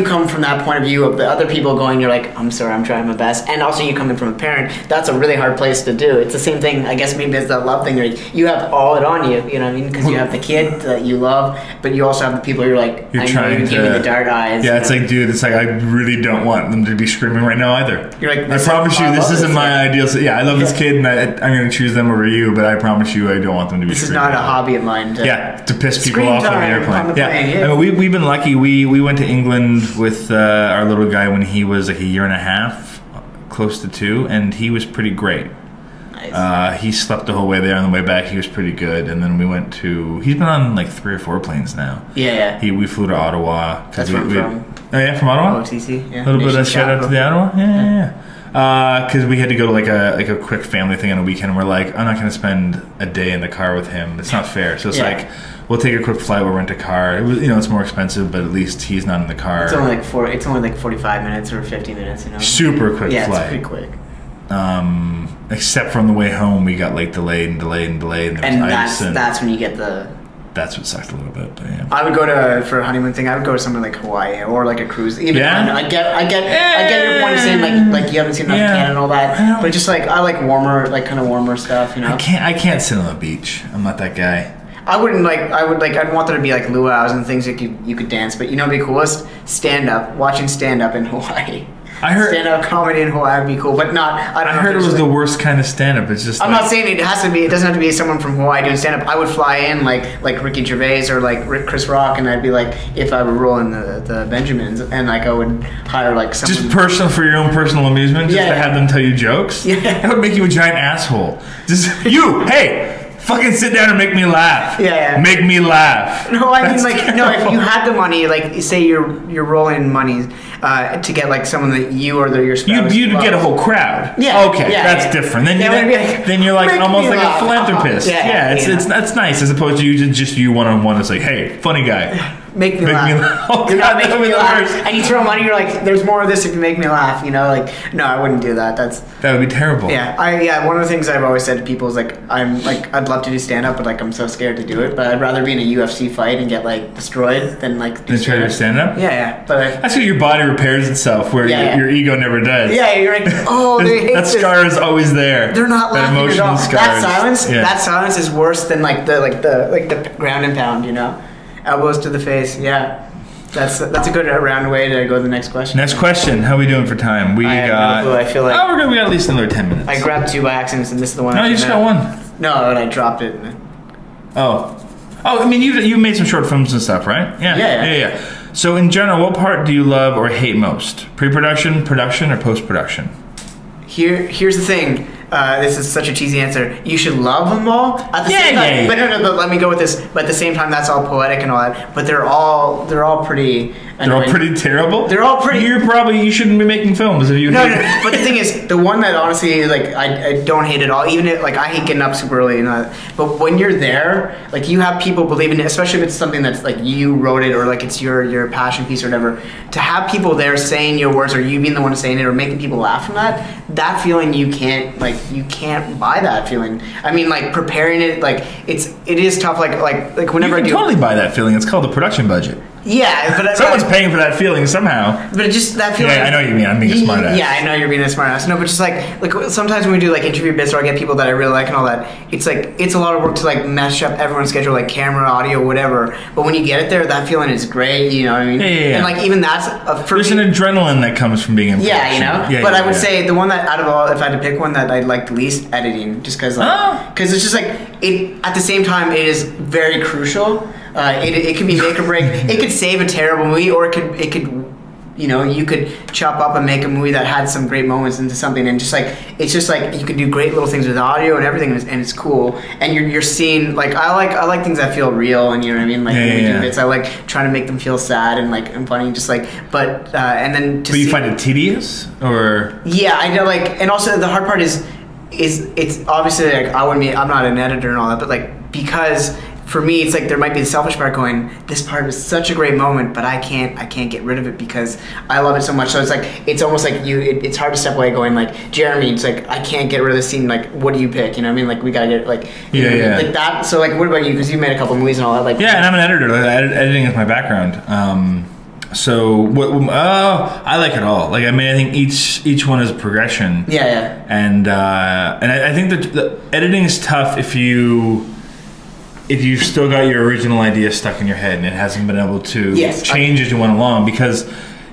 come from that point of view of the other people going, you're like, I'm sorry, I'm trying my best, and also you coming from a parent, that's a really hard place to do. It's the same thing, I guess maybe it's that love thing. Like, you have all it on you, you know what I mean? Because you have the kid that you love, but you also have the people you're like, I know you're giving the dark eyes. Yeah, it's like, dude, it's like I really don't want them to be screaming right now either. You're like, I promise you, this isn't my ideal. I love this kid, and I'm going to choose them over you. But I promise you, I don't want them to be. This screaming. is not a hobby of mine. To piss people off on the airplane. Yeah. I mean, we've been lucky. We went to England with our little guy when he was like 1.5 years, close to 2, and he was pretty great. Nice. He slept the whole way there. On the way back, he was pretty good. And then we went to. He's been on like 3 or 4 planes now. Yeah. We flew to Ottawa. That's where I'm from. Oh yeah, from Ottawa. OTC. Yeah. A little bit of shout out to the Ottawa. Yeah. Because we had to go to like a quick family thing on a weekend. And we're like, I'm not going to spend a day in the car with him. It's not fair. So it's like, we'll take a quick flight. We'll rent a car. It was, it's more expensive, but at least he's not in the car. It's only like 45 minutes or 50 minutes. Super quick flight. Yeah, it's pretty quick. Except from the way home, we got like delayed, and there was ice. That's when you get the. That's what sucked a little bit, but yeah. I would go for a honeymoon thing. I would go to somewhere like Hawaii or like a cruise. Even I get your point of saying like you haven't seen enough of Canada and all that, but just like I like warmer, like kind of warmer stuff. I can't sit on the beach. I'm not that guy. I'd want there to be like luau's and things that you could dance, but what'd be coolest? Watching stand up in Hawaii. I heard stand-up comedy in Hawaii would be cool, but not. I heard it was the worst kind of stand-up. It's just. I'm not saying it has to be. It doesn't have to be someone from Hawaii doing stand-up. I would fly in like Ricky Gervais or like Chris Rock, and I'd be like, if I were rolling the Benjamins, and like I would hire like someone. Just personal for your own personal amusement, just to have them tell you jokes. Yeah, that would make you a giant asshole. Just hey. Fucking sit down and make me laugh. Yeah. Make me laugh. No, I mean like terrible. No. If you had the money, like say you're rolling money to get like someone that you or your spouse. You'd get a whole crowd. Yeah. Okay, that's different. Then you're like almost like a philanthropist. That's nice as opposed to you one-on-one. It's like, hey, funny guy. Make me laugh. Oh, you're God, not making me laugh. And you throw money. You're like, there's more of this if you make me laugh. Like no, I wouldn't do that. That would be terrible. Yeah. One of the things I've always said to people is like, I'd love to do stand up, but like I'm so scared to do it. But I'd rather be in a UFC fight and get like destroyed than like. Try to stand up. Yeah. But that's what your body repairs itself, where your ego never does. Yeah, you're like, oh, they hate that scar is always there. They're not laughing at all. Scars. That silence is worse than like the ground and pound. Elbows to the face. Yeah. That's a good round way to go to the next question. Next question. How are we doing for time? I feel like we got at least another 10 minutes. I grabbed 2 by accident, and this is the one. No, you just got one. No, and I dropped it. I mean, you made some short films and stuff, right? Yeah. So in general, what part do you love or hate most? Pre-production, production, or post-production? Here's the thing. This is such a cheesy answer. You should love them all at the same time. But no, let me go with this. But at the same time, that's all poetic and all that. But they're all pretty. They're all pretty terrible. They're all pretty. You shouldn't be making films if you. No. But the thing is, the one that honestly, like, I don't hate at all. Even if, like, I hate getting up super early and all that. But when you're there, like, you have people believe in it, especially if it's something that's like you wrote it or like it's your passion piece or whatever. To have people there saying your words or you being the one saying it or making people laugh from that feeling you can't buy that feeling. I mean, like preparing it, like it is tough. Like whenever you can totally buy that feeling. It's called the production budget. Yeah, but someone's paying for that feeling somehow. But just that feeling. Yeah, I know what you mean. I'm being a smart ass. Yeah, I know you're being a smart ass. No, but just like sometimes when we do like interview bits or I get people that I really like and all that, it's like it's a lot of work to like mesh up everyone's schedule, like camera, audio, whatever. But when you get it there, that feeling is great. You know what I mean? Yeah. And like even that's there's an adrenaline that comes from being in production. Yeah, you know. Yeah, but I would say the one that out of all, if I had to pick one that I liked least, editing, just because because it's just like it. At the same time, it is very crucial. It can be make or break. It could save a terrible movie, or it could, you know, you could chop up and make a movie that had some great moments into something, and just like it's just like you can do great little things with audio and everything, and it's cool. And you're seeing like I like things that feel real, and you know what I mean. Like when we do bits, I like trying to make them feel sad and like and funny, just like. But and then. But you find it tedious, or? Yeah, I know. Like, and also the hard part is it's obviously like I'm not an editor and all that, but like because. For me, it's like there might be the selfish part going, this part was such a great moment, but I can't get rid of it because I love it so much. So it's like it's almost like it's hard to step away going like, Jeremy, it's like I can't get rid of this scene, like what do you pick? You know what I mean? Like we gotta get like like that. So like what about you? Because you made a couple movies and all that. Like and I'm an editor. Like, editing is my background. So what? I like it all. Like I mean, I think each one is a progression. And I think that the editing is tough if you've still got your original idea stuck in your head and it hasn't been able to change as you went along, because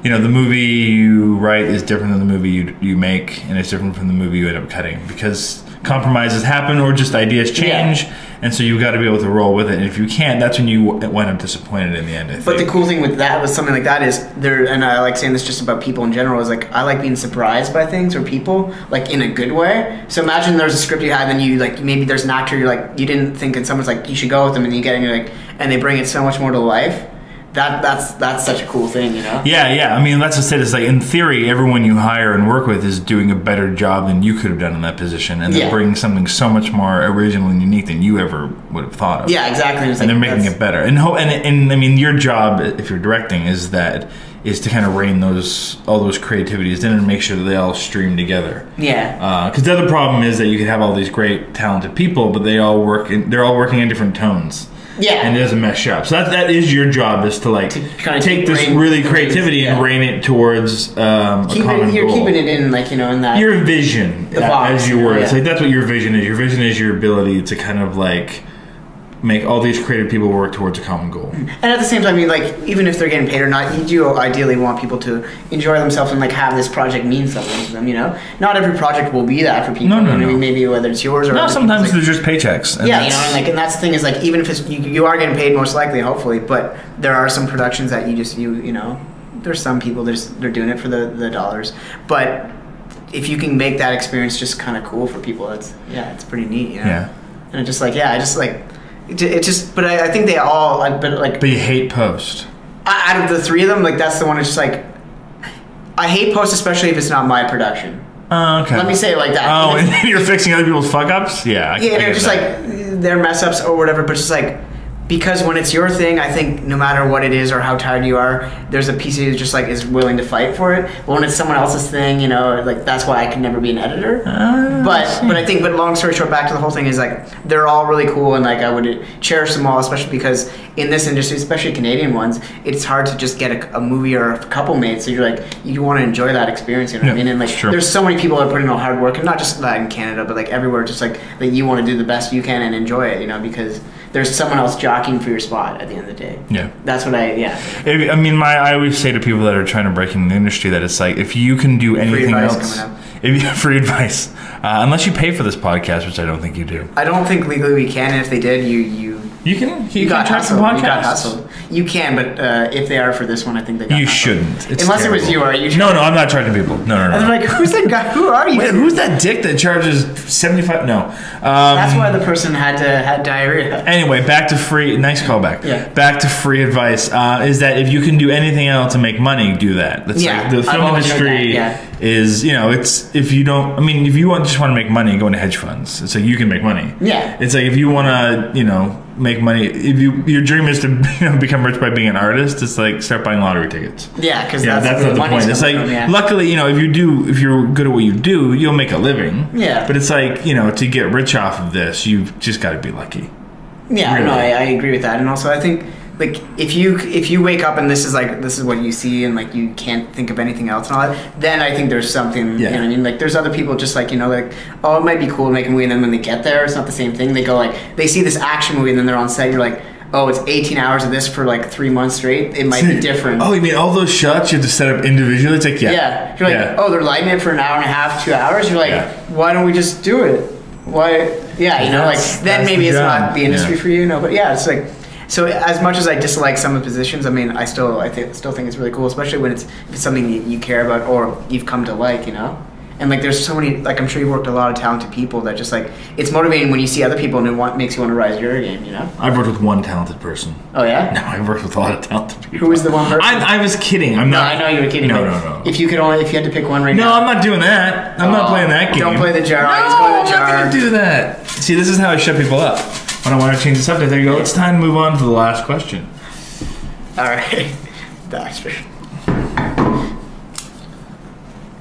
you know the movie you write is different than the movie you make, and it's different from the movie you end up cutting because compromises happen or just ideas change, and so you've got to be able to roll with it. And if you can't, that's when you wind up disappointed in the end, I think. But the cool thing with that, with something like that, is and I like saying this just about people in general, is like I like being surprised by things or people, like in a good way. So imagine there's a script you had, and you like maybe there's an actor you're like you didn't think, and someone's like you should go with them, and you get in, you're like, and they bring it so much more to life. That's such a cool thing, you know? Yeah. I mean, that's just it. It's like, in theory, everyone you hire and work with is doing a better job than you could have done in that position. And they're bringing something so much more original and unique than you ever would have thought of. Yeah, exactly. And they're making it better. And I mean, your job, if you're directing, is to kind of rein all those creativities in and make sure that they all stream together. Yeah. Because the other problem is that you can have all these great, talented people, but they're all working in different tones. Yeah. And it doesn't mesh up. So that is your job, is to like take this really creativity and rein it towards a common goal. You're keeping it in, like, you know, in that... Your vision, as you were. It's like that's what your vision is. Your vision is your ability to kind of like make all these creative people work towards a common goal. And at the same time, I mean, like, even if they're getting paid or not, you do ideally want people to enjoy themselves and like have this project mean something to them, you know? Not every project will be that for people. No. I mean, maybe whether it's yours or... No, sometimes they're just paychecks. And you know, and that's the thing is, like, even if it's... You are getting paid most likely, hopefully, but there are some productions that you know, there's some people, they're doing it for the dollars. But if you can make that experience just kind of cool for people, it's pretty neat, you know? Yeah. And it's just like... It just, but I think they all, But you hate post. Out of the three of them, like that's the one that's just like, I hate post, especially if it's not my production. Okay. Let me say it like that. Oh, and you're fixing other people's fuck ups? Yeah. They're just like their mess ups or whatever, but just like, because when it's your thing, I think no matter what it is or how tired you are, there's a piece of you just like is willing to fight for it. But when it's someone else's thing, you know, like that's why I can never be an editor. But long story short, back to the whole thing is like they're all really cool, and like I would cherish them all, especially because in this industry, especially Canadian ones, it's hard to just get a movie or a couple made. So you're like you want to enjoy that experience, you know what I mean? And like there's so many people that put in a hard work, and not just that in Canada, but like everywhere, just like that you want to do the best you can and enjoy it, you know, because there's someone else jockeying for your spot at the end of the day. Yeah. That's what I mean, I always say to people that are trying to break into the industry that it's like, if you can do anything else... Free advice. Unless you pay for this podcast, which I don't think you do. I don't think legally we can. If they did, You can track some podcasts. You got hustled. You can, but if they are for this one, I think they got You hustled. shouldn't. It's Unless terrible. it was you, are you? No, I'm not charging people. No. And they're like, who's that guy? Who are you? Wait, who's that dick that charges $75? No. That's why the person had diarrhea. Anyway, back to free. Nice callback. Yeah. Back to free advice. Is that if you can do anything else to make money, do that. That's like the film industry is, you know, it's if you don't. I mean, if you just want to make money, go into hedge funds. It's like you can make money. Yeah. It's like if you want to, you know, make money. If your dream is to become rich by being an artist, it's like start buying lottery tickets. Yeah, because that's not the point. It's like luckily, you know, if you're good at what you do, you'll make a living. Yeah. But it's like, you know, to get rich off of this, you've just got to be lucky. Yeah, really. No, I agree with that, and also I think like if you wake up and this is what you see and like you can't think of anything else and all that, then I think there's something. Yeah. You know what I mean? Like there's other people just like, you know, like, oh, it might be cool to make a movie, and then when they get there, it's not the same thing. They go like, they see this action movie and then they're on set. You're like, oh, it's 18 hours of this for like 3 months straight. It might be different. Oh, you mean all those shots you have to set up individually? It's like, yeah. Yeah. You're like, oh, they're lighting it for an hour and a half, 2 hours. You're like, why don't we just do it? Why? Yeah, you know, like then maybe it's not the industry for you. No, but yeah, it's like. So as much as I dislike some of the positions, I mean, I still think it's really cool, especially when if it's something you care about or you've come to like, you know. And like, there's so many, like, I'm sure you worked with a lot of talented people that just like, it's motivating when you see other people and it makes you want to rise your game, you know? I've worked with one talented person. Oh yeah? No, I've worked with a lot of talented people. Who was the one person? I was kidding. I'm not. I know you were kidding. No. If you had to pick one right now. No, I'm not doing that. I'm not playing that game. Don't play the jar. No, I'm not going to do that. See, this is how I shut people up. When I want to change the subject, there you go. It's time to move on to the last question. All right. That's right.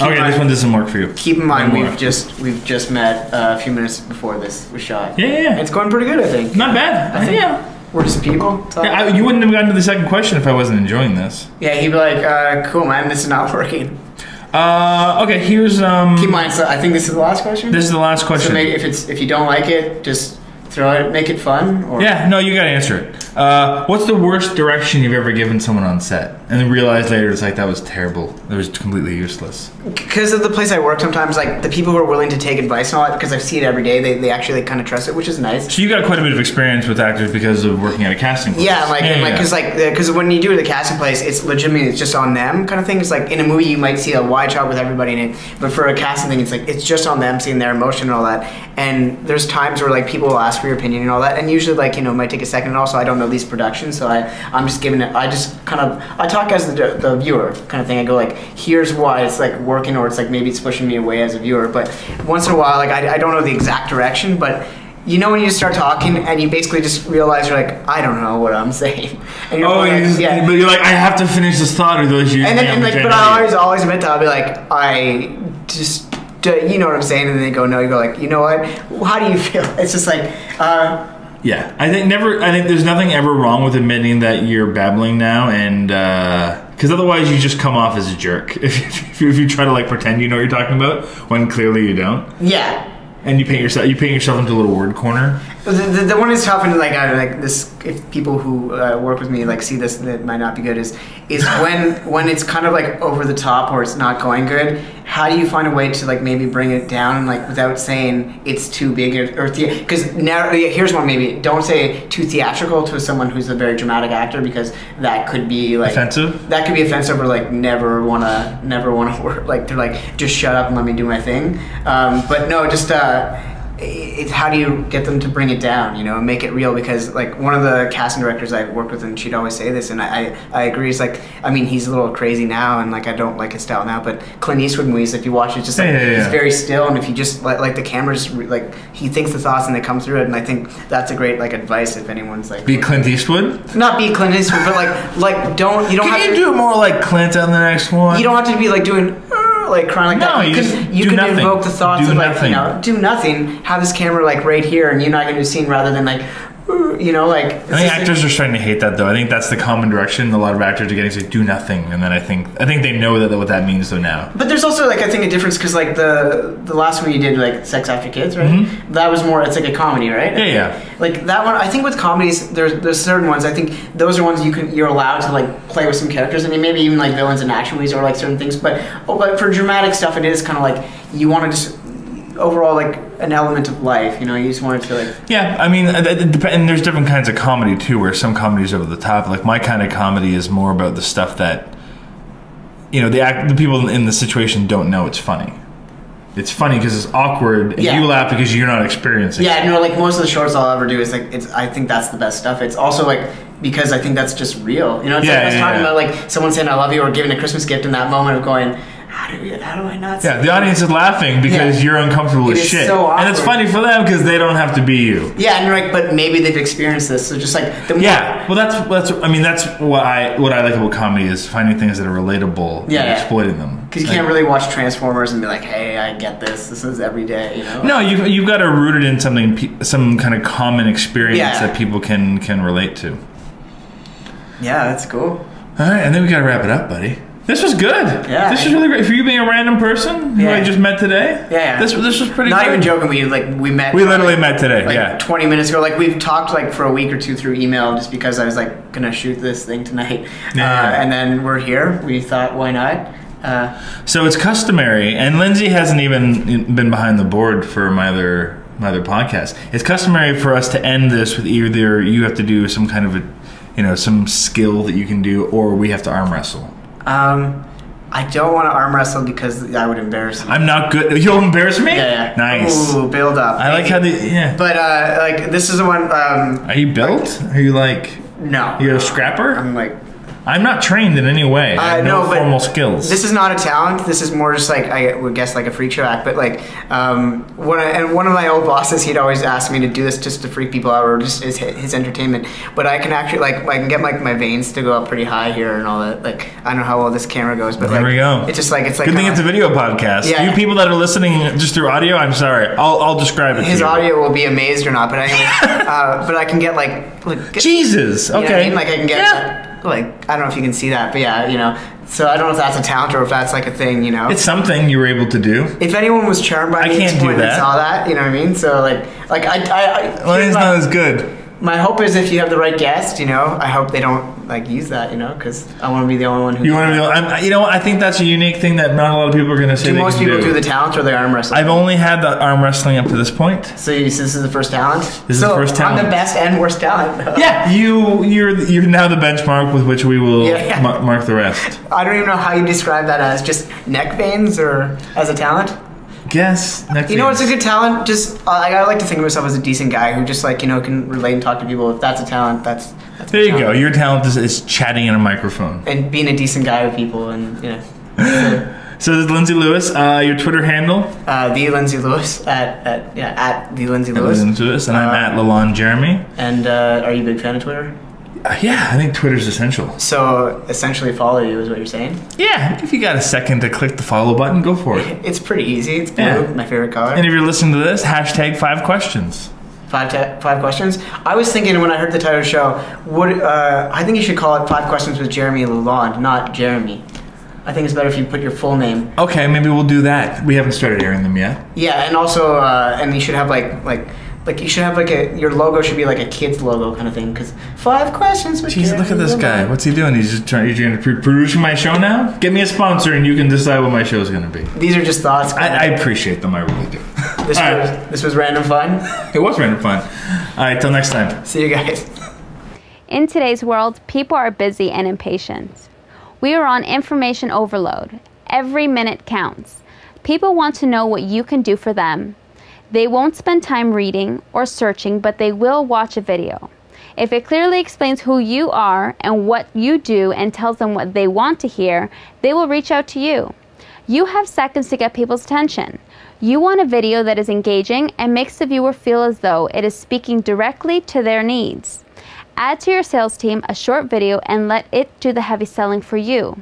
Okay, this one doesn't work for you. Keep in mind, we've just met a few minutes before this was shot. Yeah. It's going pretty good, I think. Not bad. I think we're just people. Yeah, you wouldn't have gotten to the second question if I wasn't enjoying this. Yeah, he'd be like, cool, man, this is not working. Okay, here's Keep in mind, so I think this is the last question? This is the last question. So maybe if you don't like it, just throw it, make it fun? Or? Yeah, no, you gotta answer it. What's the worst direction you've ever given someone on set? And then realize later it's like, that was terrible. It was completely useless. Because of the place I work sometimes, like, the people who are willing to take advice and all that, because I see it every day, they actually kind of trust it, which is nice. So you got quite a bit of experience with actors because of working at a casting place. Yeah, because when you do the casting place, it's legitimately, it's just on them kind of thing. It's like, in a movie, you might see a wide shot with everybody in it, but for a casting thing, it's like, it's just on them, seeing their emotion and all that. And there's times where, like, people will ask for your opinion and all that, and usually, like, you know, it might take a second, and also I don't know these productions, so I'm just giving it, I talk as the viewer kind of thing. I go like, here's why it's like working, or it's like maybe it's pushing me away as a viewer. But once in a while, like, I don't know the exact direction, but you know when you start talking and you basically just realize you're like, I don't know what I'm saying. And you're but you're like, I have to finish this thought, or those you. But I always admit that I'll be like, I just. You know what I'm saying? And then they go, no. You go like, you know what? How do you feel? It's just like, yeah. I think there's nothing ever wrong with admitting that you're babbling now, and because otherwise you just come off as a jerk if you try to like pretend you know what you're talking about when clearly you don't. Yeah. And you paint yourself into a little word corner. The one is tough, and like this. If people who work with me like see this, that might not be good. Is when it's kind of like over the top or it's not going good. How do you find a way to like maybe bring it down and like without saying it's too big or because now here's one, maybe don't say too theatrical to someone who's a very dramatic actor, because that could be like offensive. That could be offensive, or like never wanna work. Like they're like, just shut up and let me do my thing. But no, just. It's how do you get them to bring it down, you know, and make it real? Because like one of the casting directors I worked with, and she'd always say this, and I agree. It's like, I mean, he's a little crazy now, and like I don't like his style now. But Clint Eastwood movies, if you watch it, just like he's very still, and if you just like the camera, just like he thinks the thoughts and they come through it. And I think that's a great like advice if anyone's like be Clint Eastwood. Not be Clint Eastwood, but like don't have to do more like Clint on the next one. You don't have to be like doing. Like crying like that. You can invoke the thoughts of like, you know, do nothing. Have this camera like right here, and you're not gonna do a scene rather than like, you know, like. I think actors are starting to hate that though. I think that's the common direction a lot of actors are getting, to do nothing, and then I think they know that what that means though now. But there's also like I think a difference, because like the last one you did, like Sex After Kids, right? Mm-hmm. That was more, it's like a comedy, right? Yeah. Like that one, I think with comedies, there's certain ones. I think those are ones you're allowed to like play with some characters. I mean, maybe even like villains in action movies or like certain things. But for dramatic stuff, it is kind of like you want to just. Overall, like an element of life, you know, you just want it to like. Yeah, I mean, and there's different kinds of comedy too, where some comedies over the top. Like my kind of comedy is more about the stuff that, you know, the people in the situation don't know it's funny. It's funny because it's awkward, and you laugh because you're not experiencing. Yeah, you know, like most of the shorts I'll ever do is like I think that's the best stuff. It's also like because I think that's just real. You know, it's like I was talking about like someone saying I love you or giving a Christmas gift in that moment of going. How do I not? Yeah, the audience is laughing because you're uncomfortable as shit, so and it's funny for them because they don't have to be you. Yeah, and you're like, but maybe they've experienced this, so just like the more. Yeah, well, that's I mean, that's what I like about comedy is finding things that are relatable and exploiting them. Because you can't really watch Transformers and be like, hey, I get this. This is every day, you know. No, you've got to root it in something, some kind of common experience that people can relate to. Yeah, that's cool. All right, and then we got to wrap it up, buddy. This was good. Yeah. This was really great. For you being a random person who I just met today. Yeah. This was pretty Not good. even joking. We met. We literally met today. 20 minutes ago. Like we've talked like for a week or two through email, just because I was like gonna shoot this thing tonight. And then we're here. We thought, why not? So it's customary, and Lindsay hasn't even been behind the board for my other podcast. It's customary for us to end this with either you have to do some kind of some skill that you can do, or we have to arm wrestle. I don't want to arm wrestle because I would embarrass you. I'm not good. You'll embarrass me? Yeah. Nice. Ooh, build up. I like how But like this is the one. Are you built? Are you like? No. You're a scrapper? I'm not trained in any way. I have no formal skills. This is not a talent. This is more just like, I would guess, like a freak show act. But like, one of my old bosses, he'd always ask me to do this just to freak people out, or just his entertainment. But I can actually I can get like my veins to go up pretty high here and all that. Like, I don't know how well this camera goes, but there we go. It's just like good thing it's a video podcast. Yeah. You people that are listening just through audio, I'm sorry. I'll describe it. His audio will be amazed or not, but anyway, but I can get like Jesus. Okay. You know what I mean? Like I can get. Like, I don't know if you can see that, but yeah, so I don't know if that's a talent or if that's like a thing, It's something you were able to do. If anyone was charmed by me and saw that, you know what I mean? So like well, it's not as good. My hope is if you have the right guest, I hope they don't like use that, because I want to be the only one who. You want to be? I think that's a unique thing that not a lot of people are going to say. Do most people do the talent or the arm wrestling? I've only had the arm wrestling up to this point. So this is the first talent. This is the first talent. I'm the best and worst talent. Yeah, you're now the benchmark with which we will mark the rest. I don't even know how you describe that as just neck veins or as a talent. Yes. It's a good talent. Just I like to think of myself as a decent guy who just can relate and talk to people. If that's a talent, that's there you go. Your talent is chatting in a microphone and being a decent guy with people, and So this is Lindsay Lewis. Your Twitter handle? The Lindsay Lewis at the Lindsay Lewis. Lindsay Lewis, and I'm at Lalonde Jeremy. And are you a big fan of Twitter? Yeah, I think Twitter's essential. So essentially follow you is what you're saying? Yeah, if you got a second to click the follow button, go for it. It's pretty easy. It's blue, my favorite color. And if you're listening to this, hashtag 5 questions. 5 questions? I was thinking when I heard the title of the show, I think you should call it 5 Questions with Jeremy Lalonde, not Jeremy. I think it's better if you put your full name. Okay, maybe we'll do that. We haven't started airing them yet. Yeah, and also, and you should have you should have your logo should be like a kid's logo kind of thing, because 5 questions with Jeez, look at this guy. What's he doing? He's just trying to produce my show now? Get me a sponsor and you can decide what my show is going to be. These are just thoughts. I appreciate them. I really do. This was random fun. It was random fun. All right, till next time. See you guys. In today's world, people are busy and impatient. We are on information overload. Every minute counts. People want to know what you can do for them. They won't spend time reading or searching, but they will watch a video. If it clearly explains who you are and what you do and tells them what they want to hear, they will reach out to you. You have seconds to get people's attention. You want a video that is engaging and makes the viewer feel as though it is speaking directly to their needs. Add to your sales team a short video and let it do the heavy selling for you.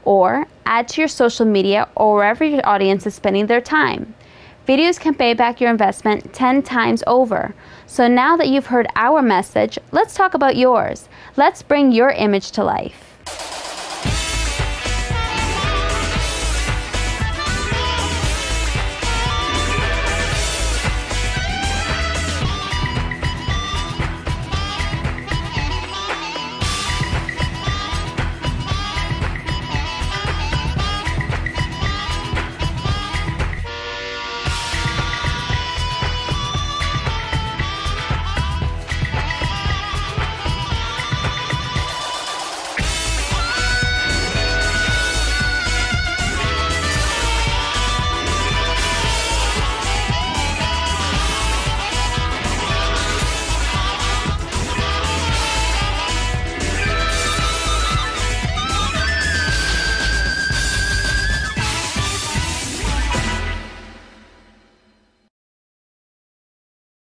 Or add to your social media or wherever your audience is spending their time. Videos can pay back your investment 10 times over. So now that you've heard our message, let's talk about yours. Let's bring your image to life.